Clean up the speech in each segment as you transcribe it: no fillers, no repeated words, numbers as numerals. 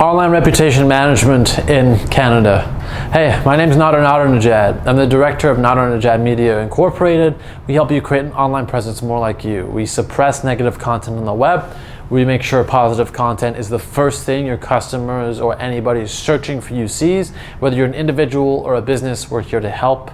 Online reputation management in Canada. Hey, my name is Nadernejad. I'm the director of Nadernejad Media Incorporated. We help you create an online presence more like you. We suppress negative content on the web. We make sure positive content is the first thing your customers or anybody searching for you sees. Whether you're an individual or a business, we're here to help.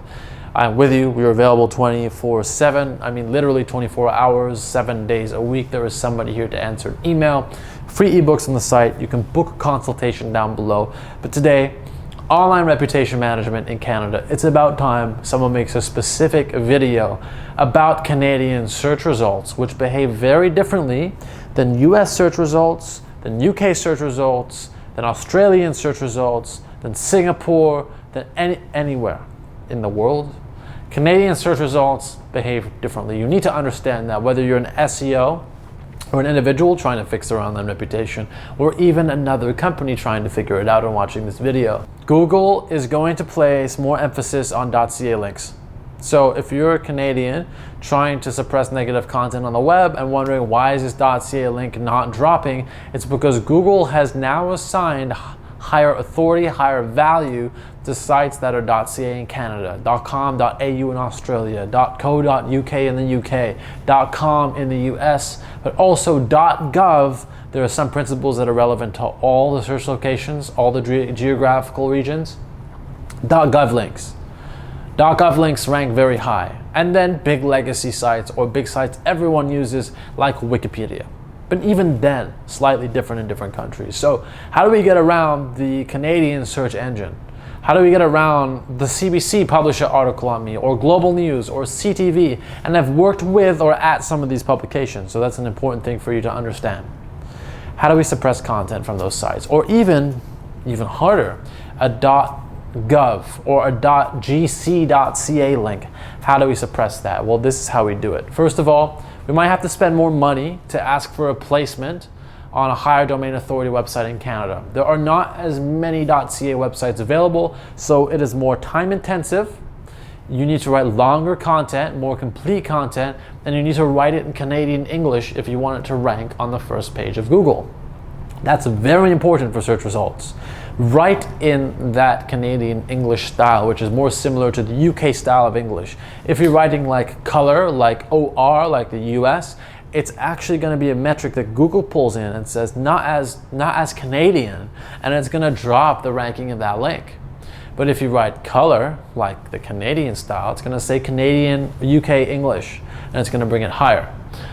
I'm with you. We're available 24/7. I mean, literally 24 hours, 7 days a week. There is somebody here to answer an email. Free ebooks on the site. You can book a consultation down below. But today, online reputation management in Canada. It's about time someone makes a specific video about Canadian search results, which behave very differently than US search results, than UK search results, than Australian search results, than Singapore, than anywhere in the world. Canadian search results behave differently. You need to understand that whether you're an SEO or an individual trying to fix their online reputation, or even another company trying to figure it out and watching this video. Google is going to place more emphasis on .ca links. So if you're a Canadian trying to suppress negative content on the web and wondering why is this .ca link not dropping, it's because Google has now assigned higher authority, higher value to sites that are .ca in Canada, .com.au in Australia, .co.uk in the UK, .com in the US, but also .gov. There are some principles that are relevant to all the search locations, all the geographical regions. .gov links. .gov links rank very high. And then big legacy sites or big sites everyone uses like Wikipedia. But even then, slightly different in different countries. So how do we get around the Canadian search engine? How do we get around the CBC publish an article on me, or Global News, or CTV? And I've worked with or at some of these publications, so that's an important thing for you to understand. How do we suppress content from those sites? Or even harder, a .gov or a .gc.ca link. How do we suppress that? Well, this is how we do it. First of all, we might have to spend more money to ask for a placement on a higher domain authority website in Canada. There are not as many .ca websites available, so it is more time intensive. You need to write longer content, more complete content, and you need to write it in Canadian English if you want it to rank on the first page of Google. That's very important for search results. Write in that Canadian English style, which is more similar to the UK style of English. If you're writing like color, like OR, like the US, it's actually going to be a metric that Google pulls in and says not as Canadian, and it's going to drop the ranking of that link. But if you write color, like the Canadian style, it's going to say Canadian UK English, and it's going to bring it higher.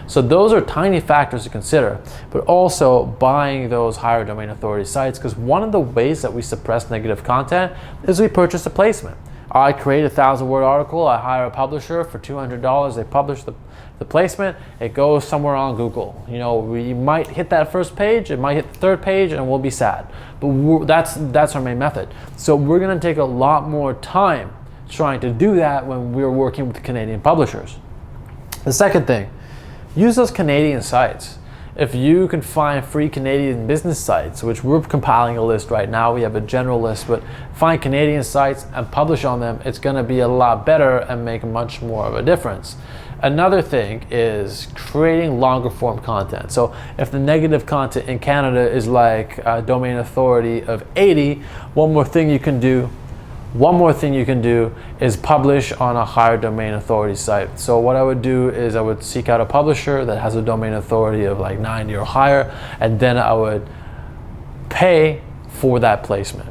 So those are tiny factors to consider, but also buying those higher domain authority sites, because one of the ways that we suppress negative content is we purchase a placement. I create a 1,000-word article, I hire a publisher for $200, they publish the placement, it goes somewhere on Google. You know, we might hit that first page, it might hit the third page, and we'll be sad. But that's our main method. So we're gonna take a lot more time trying to do that when we're working with Canadian publishers. The second thing, use those Canadian sites. If you can find free Canadian business sites, which we're compiling a list right now, we have a general list, but find Canadian sites and publish on them, it's gonna be a lot better and make much more of a difference. Another thing is creating longer form content. So if the negative content in Canada is like a domain authority of 80, one more thing you can do is publish on a higher domain authority site. So what I would do is I would seek out a publisher that has a domain authority of like 90 or higher, and then I would pay for that placement.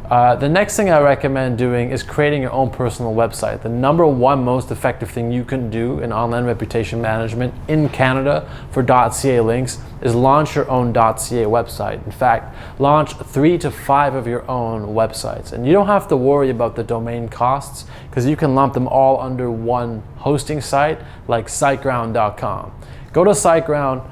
The next thing I recommend doing is creating your own personal website. The number one most effective thing you can do in online reputation management in Canada for .ca links is launch your own .ca website. In fact, launch 3 to 5 of your own websites. And you don't have to worry about the domain costs, because you can lump them all under one hosting site like SiteGround.com. Go to SiteGround,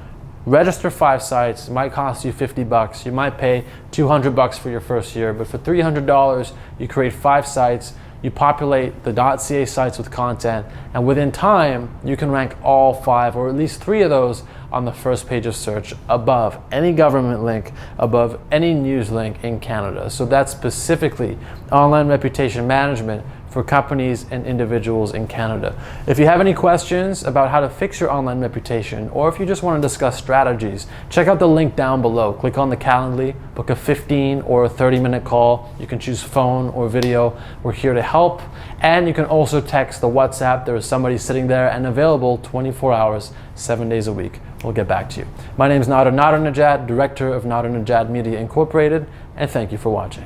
register 5 sites. It might cost you $50. You might pay $200 for your first year, but for $300, you create 5 sites, you populate the .ca sites with content, and within time, you can rank all 5 or at least 3 of those on the first page of search above any government link, above any news link in Canada. So that's specifically online reputation management for companies and individuals in Canada. If you have any questions about how to fix your online reputation, or if you just want to discuss strategies, check out the link down below. Click on the Calendly, book a 15 or a 30-minute call. You can choose phone or video. We're here to help. And you can also text the WhatsApp. There is somebody sitting there and available 24 hours, 7 days a week. We'll get back to you. My name is Nadernejad, Director of Nadernejad Media Incorporated, and thank you for watching.